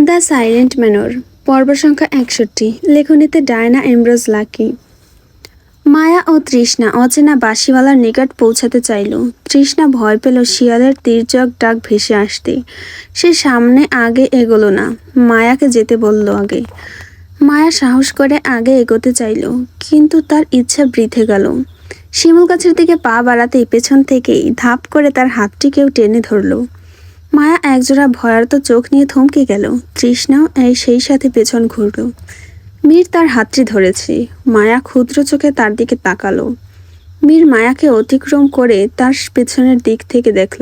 The silent manor, পর্ব সংখ্যা 61, লেখনীতে Diana এমব্রোজ lucky. মায়া ও তৃষ্ণা অচেনা বাঁশিওয়ালার নিকট পৌঁছাতে চাইল। তৃষ্ণা ভয় পেল শিয়ালের তির্যক ডাক ভেসে আসতে। সে সামনে আগে এগোলো না, মায়াকে যেতে বলল আগে। মায়া সাহস করে আগে এগোতে চাইল, কিন্তু তার ইচ্ছা বৃথে গেল। শিমুল গাছের দিকে পা বাড়াতেই পেছন থেকেই ধাপ করে তার হাতটি কেউ টেনে ধরল। মায়া একজোড়া ভয়ার্ত চোখ নিয়ে থমকে গেল। তৃষ্ণাও সেই সাথে পেছন ঘুরল। মীর তার হাতটি ধরেছে। মায়া ক্ষুদ্র চোখে তার দিকে তাকালো। মীর মায়াকে অতিক্রম করে তার পেছনের দিক থেকে দেখল।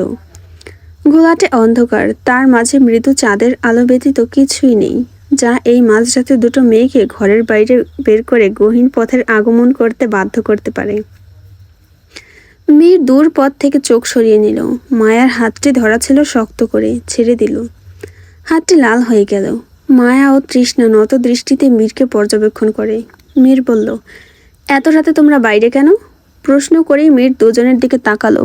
ঘোলাটে অন্ধকার, তার মাঝে মৃদু চাঁদের আলো ব্যতীত কিছুই নেই, যা এই মাঝরাতে দুটো মেয়েকে ঘরের বাইরে বের করে গহীন পথের আগমন করতে বাধ্য করতে পারে। মীর দূর পথ থেকে চোখ সরিয়ে নিল। মায়ার হাতটি ধরা ছিল শক্ত করে, ছেড়ে দিল। হাতটি লাল হয়ে গেল। মায়া ও তৃষ্ণা নত দৃষ্টিতে মীরকে পর্যবেক্ষণ করে। মীর বলল, এত রাতে তোমরা বাইরে কেন? প্রশ্ন করেই মীর দুজনের দিকে তাকালো।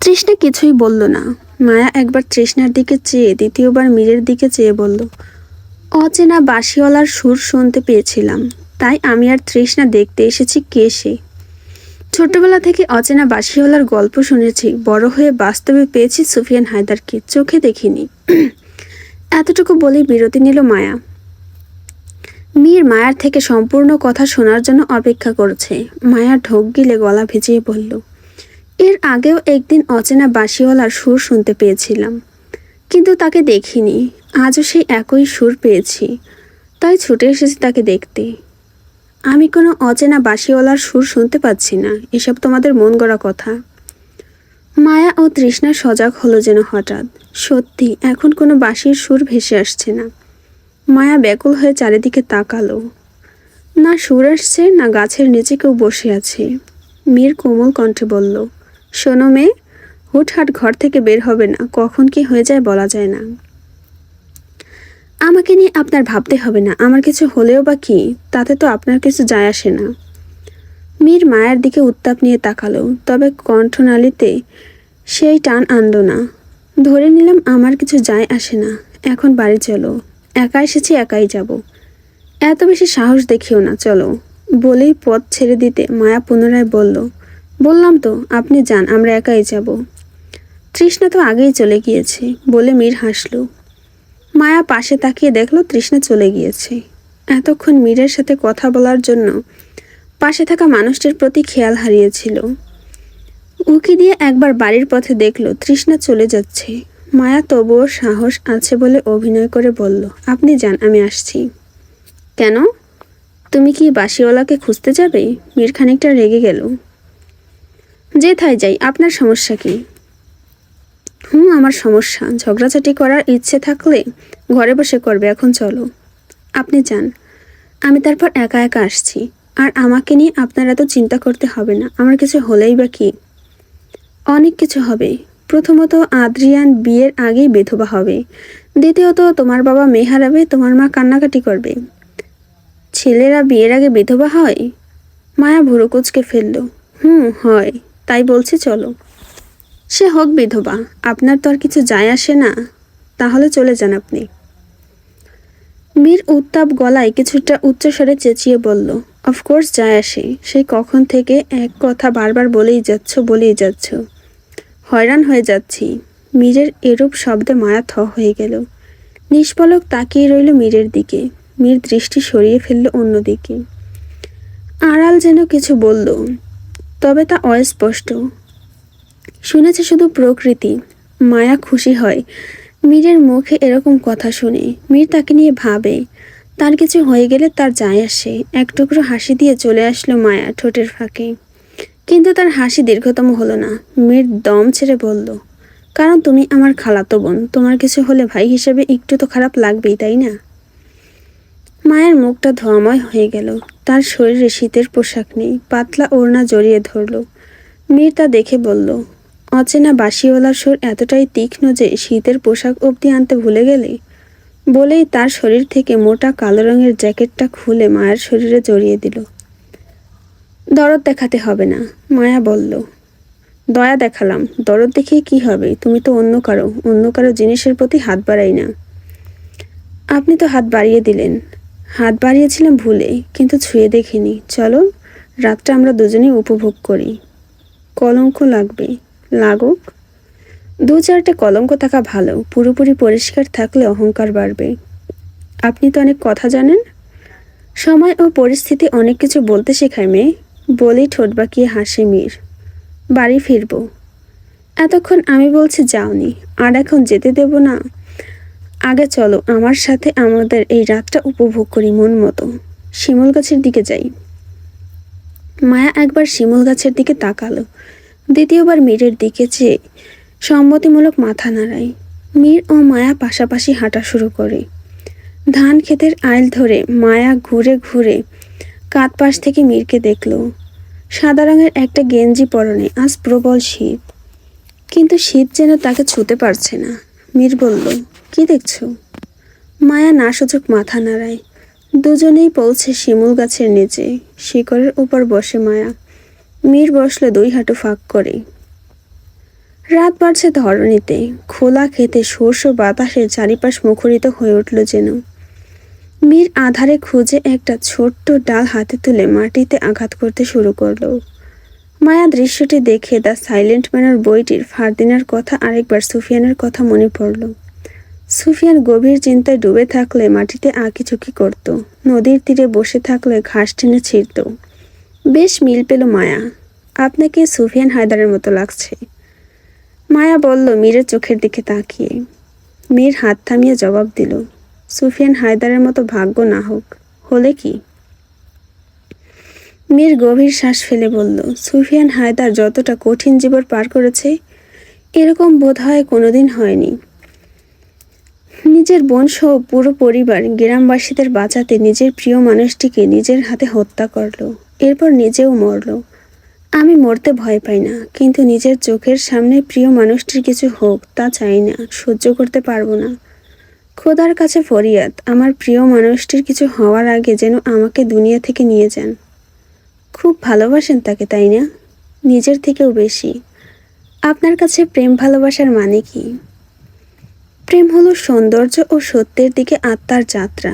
তৃষ্ণা কিছুই বলল না। মায়া একবার তৃষ্ণার দিকে চেয়ে দ্বিতীয়বার মীরের দিকে চেয়ে বলল, অচেনা বাঁশিওয়ালার সুর শুনতে পেয়েছিলাম, তাই আমি আর তৃষ্ণা দেখতে এসেছি কে সে। ছোটবেলা থেকে অচেনা বাঁশিওয়ালার গল্প শুনেছি, বড় হয়ে বাস্তবে পেয়েছি সুফিয়ান হায়দারকে, চোখে দেখিনি। এতটুকু বলেই বিরতি নিল মায়া। মীর মায়ার থেকে সম্পূর্ণ কথা শোনার জন্য অপেক্ষা করছে। মায়া ঢোক গিলে গলা ভিজিয়ে বলল, এর আগেও একদিন অচেনা বাঁশিওয়ালার সুর শুনতে পেয়েছিলাম, কিন্তু তাকে দেখিনি। আজও সেই একই সুর পেয়েছি, তাই ছুটে এসেছি তাকে দেখতে। আমি কোনো অচেনা বাঁশিওয়ালার সুর শুনতে পাচ্ছি না, এসব তোমাদের মন গড়া কথা। মায়া ও তৃষ্ণা সজাগ হলো যেন হঠাৎ। সত্যি এখন কোনো বাঁশির সুর ভেসে আসছে না। মায়া ব্যাকুল হয়ে চারিদিকে তাকালো। না সুর আসছে, না গাছের নিচে কেউ বসে আছে। মীর কোমল কণ্ঠে বলল, শোনো মেয়ে, হুটহাট ঘর থেকে বের হবে না, কখন কি হয়ে যায় বলা যায় না। আমাকে নিয়ে আপনার ভাবতে হবে না, আমার কিছু হলেও বা কি, তাতে তো আপনার কিছু যায় আসে না। মীর মায়ের দিকে উত্তাপ নিয়ে তাকালো, তবে কণ্ঠনালীতে সেই টান আনল না। ধরে নিলাম আমার কিছু যায় আসে না, এখন বাড়ি চলো, একা এসেছি একাই যাব। এত বেশি সাহস দেখিও না, চলো। বলেই পথ ছেড়ে দিতে মায়া পুনরায় বলল, বললাম তো আপনি যান, আমরা একাই যাব। তৃষ্ণা তো আগেই চলে গিয়েছে, বলে মীর হাসল। মায়া পাশে তাকিয়ে দেখল তৃষ্ণা চলে গিয়েছে। এতক্ষণ মীরের সাথে কথা বলার জন্য পাশে থাকা মানুষটির প্রতি খেয়াল হারিয়েছিল। উকি দিয়ে একবার বাড়ির পথে দেখল তৃষ্ণা চলে যাচ্ছে। মায়া তবুও সাহস আছে বলে অভিনয় করে বলল, আপনি যান, আমি আসছি। কেন? তুমি কি বাঁশিওয়ালাকে খুঁজতে যাবে? মীর খানিকটা রেগে গেল। যেথায় যাই, আপনার সমস্যা কি? আমার সমস্যা, ঝগড়াঝাটি করার ইচ্ছে থাকলে ঘরে বসে করবে, এখন চলো। আপনি যান, আমি তারপর একা একা আসছি। আর আমাকে নিয়ে আপনার এত চিন্তা করতে হবে না, আমার কিছু হলেই বা কি। অনেক কিছু হবে। প্রথমত, আদ্রিয়ান বিয়ের আগেই বিধবা হবে। দ্বিতীয়ত, তোমার বাবা মেয়ে হারাবে, তোমার মা কান্নাকাটি করবে। ছেলেরা বিয়ের আগে বিধবা হয়? মায়া ভুরু কুঁচকে ফেলল। হয়, তাই বলছি চলো। সে হোক বিধবা, আপনার তো আর কিছু যায় আসে না, তাহলে চলে যান আপনি। মীর উত্তাপ গলায় কিছুটা উচ্চস্বরে চেঁচিয়ে বলল, অফকোর্স যায় আসে, সেই কখন থেকে এক কথা বারবার বলেই যাচ্ছ। হয়রান হয়ে যাচ্ছি। মীরের এরূপ শব্দে মায়া থ হয়ে গেল। নিষ্পলক তাকিয়ে রইল মীরের দিকে। মীর দৃষ্টি সরিয়ে ফেলল অন্যদিকে। আড়াল যেন কিছু বলল, তবে তা অস্পষ্ট। শুনেছে শুধু প্রকৃতি। মায়া খুশি হয় মীরের মুখে এরকম কথা শুনে। মীর তাকে নিয়ে ভাবে, তার কিছু হয়ে গেলে তার যায় আসে। এক টুকরো হাসি দিয়ে চলে আসলো মায়া ঠোঁটের ফাঁকে, কিন্তু তার হাসি দীর্ঘতম হলো না। মীর দম ছেড়ে বলল, কারণ তুমি আমার খালাতো বোন, তোমার কিছু হলে ভাই হিসেবে একটু তো খারাপ লাগবেই, তাই না? মায়ের মুখটা ধোঁয়াময় হয়ে গেল। তার শরীরে শীতের পোশাক নেই, পাতলা ওড়না জড়িয়ে ধরল। মীর তা দেখে বলল, অচেনা বাঁশিওয়ালার সুর এতটাই তীক্ষ্ণ যে শীতের পোশাক অবধি আনতে ভুলে গেলে? বলেই তার শরীর থেকে মোটা কালো রঙের জ্যাকেটটা খুলে মায়ের শরীরে জড়িয়ে দিল। দরদ দেখাতে হবে না, মায়া বলল। দয়া দেখালাম, দরদ দেখিয়ে কি হবে? তুমি তো অন্য কারো জিনিসের প্রতি হাত বাড়াই না। আপনি তো হাত বাড়িয়ে দিলেন। হাত বাড়িয়েছিলাম ভুলে, কিন্তু ছুঁয়ে দেখিনি। চলো, রাতটা আমরা দুজনেই উপভোগ করি। কলঙ্ক লাগবে, লাগুক। দু চারটে কলঙ্ক থাকা ভালো, পুরোপুরি পরিষ্কার থাকলে অহংকার বাড়বে। আপনি তো অনেক কথা জানেন। সময় ও পরিস্থিতি অনেক কিছু বলতে শেখায় মেয়ে, বলেই ঠোঁট বাঁকিয়ে হাসে মীর। বাড়ি ফিরবো। এতক্ষণ আমি বলছি যাওনি, আর এখন যেতে দেব না। আগে চলো আমার সাথে আমাদের এই রাতটা উপভোগ করি মন মতো। শিমুল গাছের দিকে যাই। মায়া একবার শিমুল গাছের দিকে তাকালো, দ্বিতীয়বার মীরের দিকে চেয়ে সম্মতিমূলক মাথা নাড়ায়। মীর ও মায়া পাশাপাশি হাঁটা শুরু করে। ধান ক্ষেতের আইল ধরে মায়া ঘুরে ঘুরে কাত পাশ থেকে মীরকে দেখল। সাদা রঙের একটা গেঞ্জি পরনে, আজ প্রবল শীত, কিন্তু শীত যেন তাকে ছুঁতে পারছে না। মীর বলল, কি দেখছো? মায়া নাসূচক মাথা নাড়ায়। দুজনেই পৌঁছে শিমুল গাছের নিচে। শিকড়ের উপর বসে মায়া। মীর বসলো দুই হাঁটু ফাঁক করে। রাত বাড়ছে ধরণীতে। খোলা খেতে শস্য বাতাসে চারিপাশ মুখরিত হয়ে উঠল যেন। মীর আধারে খুঁজে একটা ছোট্ট ডাল হাতে তুলে মাটিতে আঘাত করতে শুরু করলো। মায়া দৃশ্যটি দেখে দ্য সাইলেন্ট ম্যানের বইটির ফারদিনার কথা আরেকবার সুফিয়ানের কথা মনে পড়ল। সুফিয়ান গভীর চিন্তায় ডুবে থাকলে মাটিতে আঁকিঝুঁকি করত, নদীর তীরে বসে থাকলে ঘাস টেনে ছিঁড়ত। বেশ মিল পেল মায়া। আপনাকে সুফিয়ান হায়দারের মতো লাগছে, মায়া বলল মীরের চোখের দিকে তাকিয়ে। মীর হাত থামিয়ে জবাব দিল, সুফিয়ান হায়দারের মতো ভাগ্য না হোক, হলে কি? মীর গভীর শ্বাস ফেলে বলল, সুফিয়ান হায়দার যতটা কঠিন জীবন পার করেছে, এরকম বোধ হয় কোনোদিন হয়নি। নিজের বোন সহ পুরো পরিবার গ্রামবাসীদের বাঁচাতে নিজের প্রিয় মানুষটিকে নিজের হাতে হত্যা করলো, এরপর নিজেও মরল। আমি মরতে ভয় পাই না, কিন্তু নিজের চোখের সামনে প্রিয় মানুষটির কিছু হোক তা চাই না, সহ্য করতে পারবো না। খোদার কাছে ফরিয়াদ, আমার প্রিয় মানুষটির কিছু হওয়ার আগে যেন আমাকে দুনিয়া থেকে নিয়ে যান। খুব ভালোবাসেন তাকে, তাই না? নিজের থেকেও বেশি। আপনার কাছে প্রেম ভালোবাসার মানে কি? প্রেম হলো সৌন্দর্য ও সত্যের দিকে আত্মার যাত্রা।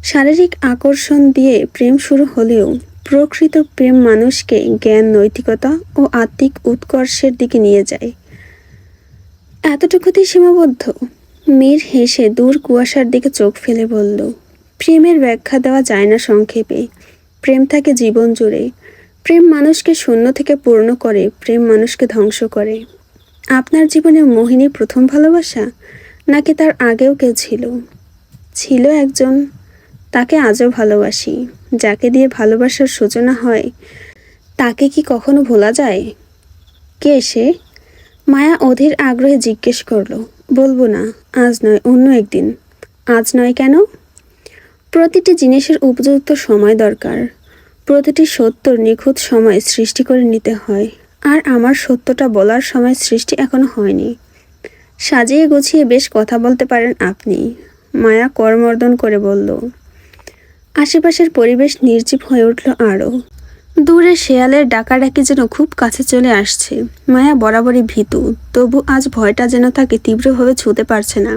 শারীরিক আকর্ষণ দিয়ে প্রেম শুরু হলেও প্রকৃত প্রেম মানুষকে জ্ঞান, নৈতিকতা ও আত্মিক উৎকর্ষের দিকে নিয়ে যায়। এতটুকুতেই সীমাবদ্ধ? মীর হেসে দূর কুয়াশার দিকে চোখ ফেলে বলল, প্রেমের ব্যাখ্যা দেওয়া যায় না সংক্ষেপে। প্রেম থাকে জীবন জুড়ে। প্রেম মানুষকে শূন্য থেকে পূর্ণ করে, প্রেম মানুষকে ধ্বংস করে। আপনার জীবনে মোহিনী প্রথম ভালোবাসা, নাকি তার আগেও কেউ ছিল? ছিল একজন, তাকে আজও ভালোবাসি। যাকে দিয়ে ভালোবাসার সূচনা হয় তাকে কি কখনো ভোলা যায়? কে সে? মায়া অধীর আগ্রহে জিজ্ঞেস করলো। বলবো না, আজ নয়, অন্য একদিন। আজ নয় কেন? প্রতিটি জিনিসের উপযুক্ত সময় দরকার। প্রতিটি সত্যর নিখুঁত সময় সৃষ্টি করে নিতে হয়, আর আমার সত্যটা বলার সময় সৃষ্টি এখনো হয়নি। সাজিয়ে গুছিয়ে বেশ কথা বলতে পারেন আপনি, মায়া করমর্দন করে বলল। আশেপাশের পরিবেশ নির্জীব হয়ে উঠল আরও। দূরে শেয়ালের ডাকাডাকি যেন খুব কাছে চলে আসছে। মায়া বরাবরই ভীতু, তবু আজ ভয়টা যেন তাকে তীব্রভাবে ছুঁতে পারছে না।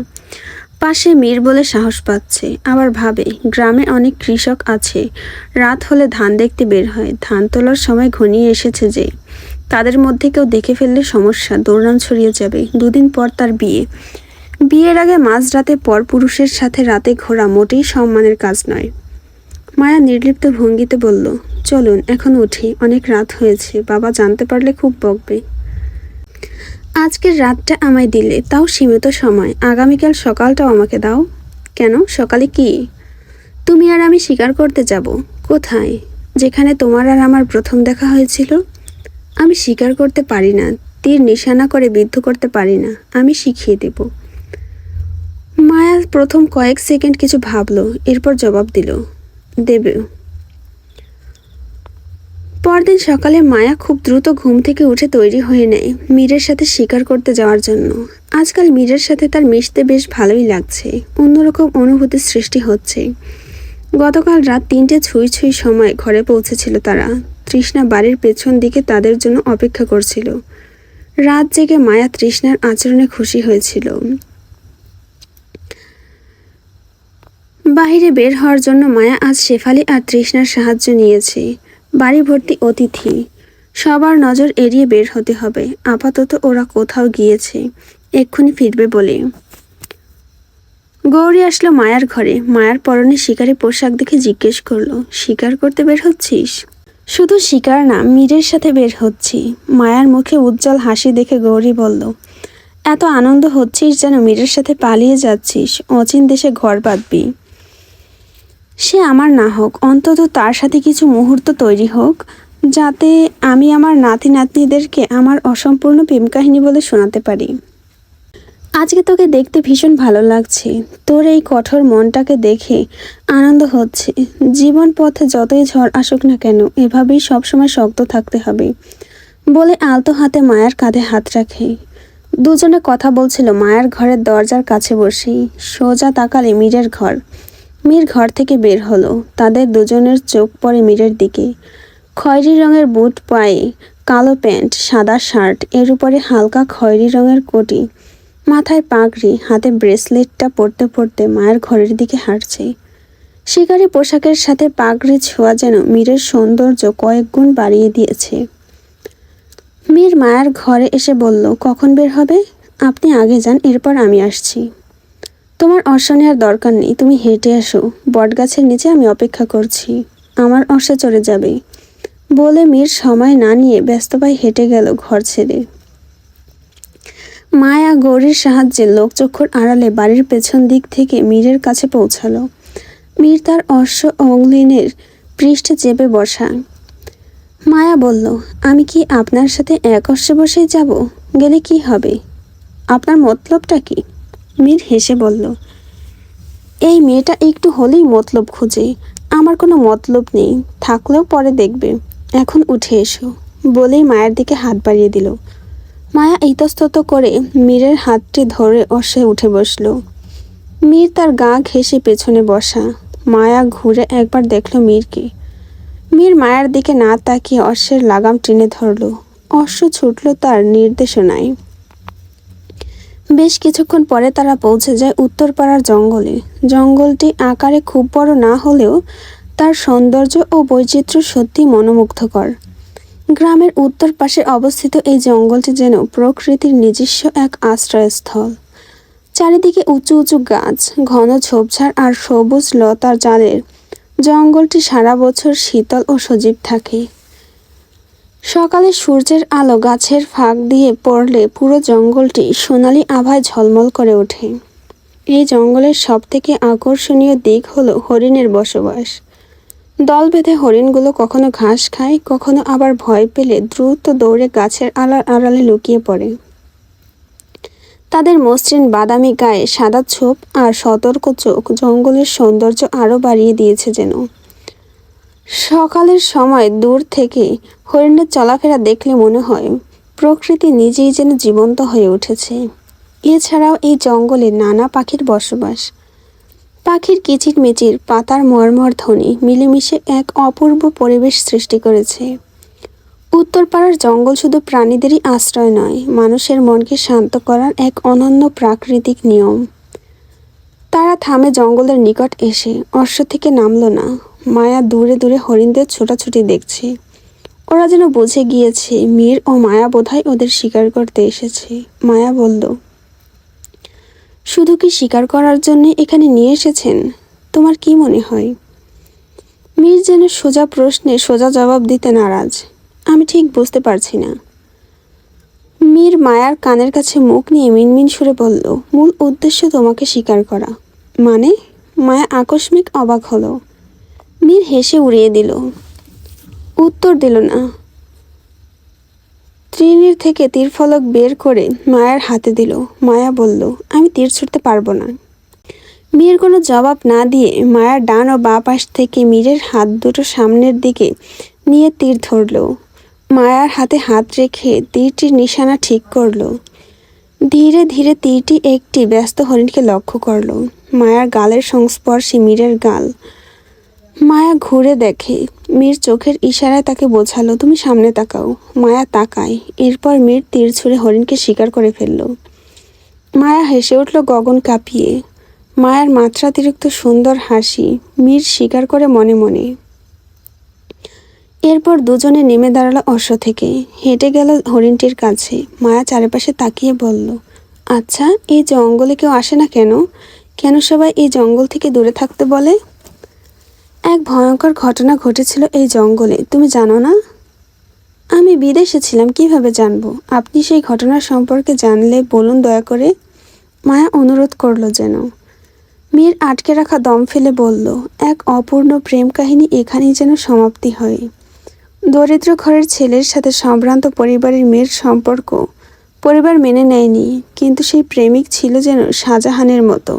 পাশে মীর বলে সাহস পাচ্ছে, আবার ভাবে গ্রামে অনেক কৃষক আছে, রাত হলে ধান দেখতে বের হয়, ধান তোলার সময় ঘনিয়ে এসেছে যে, তাদের মধ্যে কেউ দেখে ফেললে সমস্যা, দৌড়ান ছড়িয়ে যাবে। দুদিন পর তার বিয়ে। বিয়ের আগে মাঝরাতে পরপুরুষের সাথে রাতে ঘোরা মোটেই সম্মানের কাজ নয়। মায়া নির্লিপ্ত ভঙ্গিতে বলল, চলুন এখন উঠি, অনেক রাত হয়েছে, বাবা জানতে পারলে খুব বকবে। আজকের রাতটা আমায় দিলে, তাও সীমিত সময়। আগামীকাল সকালটাও আমাকে দাও। কেন, সকালে কি? তুমি আর আমি শিকার করতে যাব। কোথায়? যেখানে তোমার আর আমার প্রথম দেখা হয়েছিল। আমি শিকার করতে পারি না, তীর নিশানা করে বিদ্ধ করতে পারি না, আমি শিখিয়ে দেব। মায়া প্রথম কয়েক সেকেন্ড কিছু ভাবলো, এরপর জবাব দিল, দেবে। পরদিন সকালে মায়া খুব দ্রুত ঘুম থেকে উঠে তৈরি হয়ে নেয় মীরের সাথে শিকার করতে যাওয়ার জন্য। আজকাল মীরের সাথে তার মিশতে বেশ ভালোই লাগছে, অন্যরকম অনুভূতির সৃষ্টি হচ্ছে। গতকাল রাত 3টে ছুঁই ছুঁই সময় ঘরে পৌঁছেছিল তারা। তৃষ্ণা বাড়ির পেছন দিকে তাদের জন্য অপেক্ষা করছিল। রাত জেগে মায়া তৃষ্ণার আচরণে খুশি হয়েছিল। বাইরে বের হওয়ার জন্য মায়া আজ শেফালি আর তৃষ্ণার সাহায্য নিয়েছে। বাড়ি ভর্তি অতিথি, সবার নজর এড়িয়ে বের হতে হবে। আপাতত ওরা কোথাও গিয়েছে, এক্ষুনি ফিরবে বলে। গৌরী আসলো মায়ার ঘরে। মায়ার পরনে শিকারি পোশাক দেখে জিজ্ঞেস করলো, শিকার করতে বের হচ্ছিস? শুধু শিকার না, মীরের সাথে বের হচ্ছি। মায়ার মুখে উজ্জ্বল হাসি দেখে গৌরী বলল, এত আনন্দ হচ্ছিস যেন মীরের সাথে পালিয়ে যাচ্ছিস, অচিন দেশে ঘর বাঁধবি। সে আমার না হোক, অন্তত তার সাথে কিছু মুহূর্ত তৈরি হোক, যাতে আমি আমার নাতি নাতনিদেরকে আমার অসম্পূর্ণ প্রেম কাহিনী বলে শোনাতে পারি। আজকে তোকে দেখতে ভীষণ ভালো লাগছে। তোর এই কঠোর মনটাকে দেখে আনন্দ হচ্ছে। জীবন পথে যতই ঝড় আসুক না কেন, এভাবেই সবসময় শক্ত থাকতে হবে বলে আলতো হাতে মায়ের কাঁধে হাত রাখে। দুজনে কথা বলছিল মায়ের ঘরের দরজার কাছে বসেই। সোজা তাকালে মীরের ঘর। মীর ঘর থেকে বের হলো। তাদের দুজনের চোখ পড়ে মীরের দিকে। খয়েরি রঙের বুট পায়ে, কালো প্যান্ট, সাদা শার্ট, এর উপরে হালকা খয়েরি রঙের কোটি, মাথায় পাগড়ি, হাতে ব্রেসলেটটা পরতে পরতে মায়ের ঘরের দিকে হাঁটছে। শিকারি পোশাকের সাথে পাগড়ি ছোঁয়া যেন মীরের সৌন্দর্য কয়েক গুণ বাড়িয়ে দিয়েছে। মীর মায়ের ঘরে এসে বলল, কখন বের হবে? আপনি আগে যান, এরপর আমি আসছি। তোমার অশ্ব নেওয়ার দরকার নেই, তুমি হেঁটে আসো। বটগাছের নিচে আমি অপেক্ষা করছি, আমার অশ্বে চড়ে যাবে বলে মীর সময় না নিয়ে ব্যস্ত পায়ে হেঁটে গেল ঘর ছেড়ে। মায়া গৌরীর সাহায্যে লোকচক্ষুর আড়ালে বাড়ির পেছন দিক থেকে মীরের কাছে পৌঁছালো। মীর তার অশ্ব অঙ্গলিনের পৃষ্ঠে চেপে বসা। মায়া বলল, আমি কি আপনার সাথে এক অশ্বে বসেই যাব? গেলে কি হবে? আপনার মতলবটা কি? মীর হেসে বলল, এই মেয়েটা একটু হলেই মতলব খোঁজে। আমার কোনো মতলব নেই, থাকলেও পরে দেখবে। এখন উঠে এসো বলেই মায়ের দিকে হাত বাড়িয়ে দিল। মায়া ইতস্তত করে মীরের হাতটি ধরে অশ্বে উঠে বসল। মীর তার গা ঘেঁষে পেছনে বসা। মায়া ঘুরে একবার দেখল মীরকে। মীর মায়ের দিকে না তাকিয়ে অশ্বের লাগাম টেনে ধরল। অশ্ব ছুটল তার নির্দেশনায়। বেশ কিছুক্ষণ পরে তারা পৌঁছে যায় উত্তরপাড়ার জঙ্গলে। জঙ্গলটি আকারে খুব বড় না হলেও তার সৌন্দর্য ও বৈচিত্র্য সত্যি মনোমুগ্ধকর। গ্রামের উত্তর পাশে অবস্থিত এই জঙ্গলটি যেন প্রকৃতির নিজস্ব এক আশ্রয়স্থল। চারিদিকে উঁচু উঁচু গাছ, ঘন ঝোপঝাড় আর সবুজ লতার জালের জঙ্গলটি সারা বছর শীতল ও সজীব থাকে। সকালে সূর্যের আলো গাছের ফাঁক দিয়ে পড়লে পুরো জঙ্গলটি সোনালি আভায় ঝলমল করে ওঠে। এই জঙ্গলের সবথেকে আকর্ষণীয় দিক হলো হরিণের বসবাস। দল বেঁধে হরিণগুলো কখনো ঘাস খায়, কখনো আবার ভয় পেলে দ্রুত দৌড়ে গাছের আড়ালে লুকিয়ে পড়ে। তাদের মসৃণ বাদামি গায়ে সাদা ছোপ আর সতর্ক চোখ জঙ্গলের সৌন্দর্য আরও বাড়িয়ে দিয়েছে যেন। সকালের সময় দূর থেকে হরিণের চলাফেরা দেখলে মনে হয় প্রকৃতি নিজেই যেন জীবন্ত হয়ে উঠেছে। এছাড়াও এই জঙ্গলে নানা পাখির বসবাস। পাখির কিচিরমিচির, পাতার মর্মর ধ্বনি মিলেমিশে এক অপূর্ব পরিবেশ সৃষ্টি করেছে। উত্তরপাড়ার জঙ্গল শুধু প্রাণীদেরই আশ্রয় নয়, মানুষের মনকে শান্ত করার এক অনন্য প্রাকৃতিক নিয়ম। তারা থামে জঙ্গলের নিকট এসে। অশ্ব থেকে নামলো না। মায়া দূরে দূরে হরিণদের ছোটাছুটি দেখছে। ওরা যেন বুঝে গিয়েছে মীর ও মায়া বোধহয় ওদের শিকার করতে এসেছে। মায়া বলল, শুধু কি শিকার করার জন্য এখানে নিয়ে এসেছেন? তোমার কি মনে হয়? মীর যেন সোজা প্রশ্নে সোজা জবাব দিতে নারাজ। আমি ঠিক বুঝতে পারছি না। মীর মায়ার কানের কাছে মুখ নিয়ে মিনমিন সুরে বলল, মূল উদ্দেশ্য তোমাকে শিকার করা। মানে? মায়া আকস্মিক অবাক হলো। মীর হেসে উড়িয়ে দিল, উত্তর দিল না। ত্রিনির থেকে তীরফলক বের করে মায়ার হাতে দিল। মায়া বলল, আমি তীর ছুটতে পারবো না। মীর কোনো জবাব না দিয়ে মায়ার ডান ও বাঁ পাশ থেকে মীরের হাত দুটো সামনের দিকে নিয়ে তীর ধরল। মায়ার হাতে হাত রেখে তীরটির নিশানা ঠিক করল। ধীরে ধীরে তীরটি একটি ব্যস্ত হরিণকে লক্ষ্য করল। মায়ার গালের সংস্পর্শে মীরের গাল। মায়া ঘুরে দেখে মীর চোখের ইশারায় তাকে বোঝালো, তুমি সামনে তাকাও। মায়া তাকায়। এরপর মীর তীর ছুঁড়ে হরিণকে শিকার করে ফেলল। মায়া হেসে উঠল গগন কাঁপিয়ে। মায়ার মাত্রাতিরিক্ত সুন্দর হাসি মীর স্বীকার করে মনে মনে। এরপর দুজনে নেমে দাঁড়ালো অশ্ব থেকে, হেঁটে গেল হরিণটির কাছে। মায়া চারিপাশে তাকিয়ে বলল, আচ্ছা, এই জঙ্গলে কেউ আসে না কেন? কেন সবাই এই জঙ্গল থেকে দূরে থাকতে বলে? এক ভয়ঙ্কর ঘটনা ঘটেছিল এই জঙ্গলে, তুমি জানো না? আমি বিদেশে ছিলাম, কিভাবে জানবো? আপনি সেই ঘটনার সম্পর্কে জানলে বলুন দয়া করে। মায়া অনুরোধ করলো যেন। মীর আটকে রাখা দম ফেলে বলল, এক অপূর্ণ প্রেম কাহিনী এখানেই যেন সমাপ্তি হয়। দরিদ্র ঘরের ছেলের সাথে সম্ভ্রান্ত পরিবারের মেয়ের সম্পর্ক পরিবার মেনে নেয়নি, কিন্তু সেই প্রেমিক ছিল যেন শাহজাহানের মতো।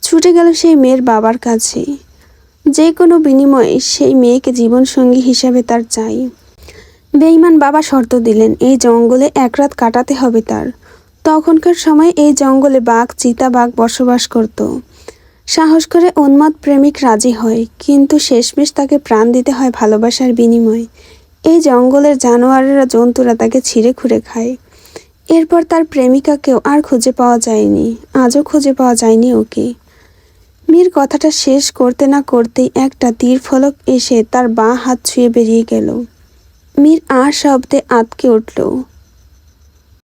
ছুটে গেল সেই মেয়ের বাবার কাছে। যে কোনো বিনিময়ে সেই মেয়েকে জীবনসঙ্গী হিসাবে তার চাই। বেঈমান বাবা শর্ত দিলেন, এই জঙ্গলে এক রাত কাটাতে হবে তার। তখনকার সময় এই জঙ্গলে বাঘ, চিতাবাঘ বসবাস করত। সাহস করে উন্মাদ প্রেমিক রাজি হয়, কিন্তু শেষমেশ তাকে প্রাণ দিতে হয় ভালোবাসার বিনিময়ে। এই জঙ্গলের জানোয়ারেরা, জন্তুরা তাকে ছিঁড়ে খুঁড়ে খায়। এরপর তার প্রেমিকাকেও আর খুঁজে পাওয়া যায়নি, আজও খুঁজে পাওয়া যায়নি ওকে। মীর কথাটা শেষ করতে না করতেই একটা তীর ফলক এসে তার বাঁ হাত ছুঁয়ে বেরিয়ে গেল। মীর শব্দে আঁতকে উঠল।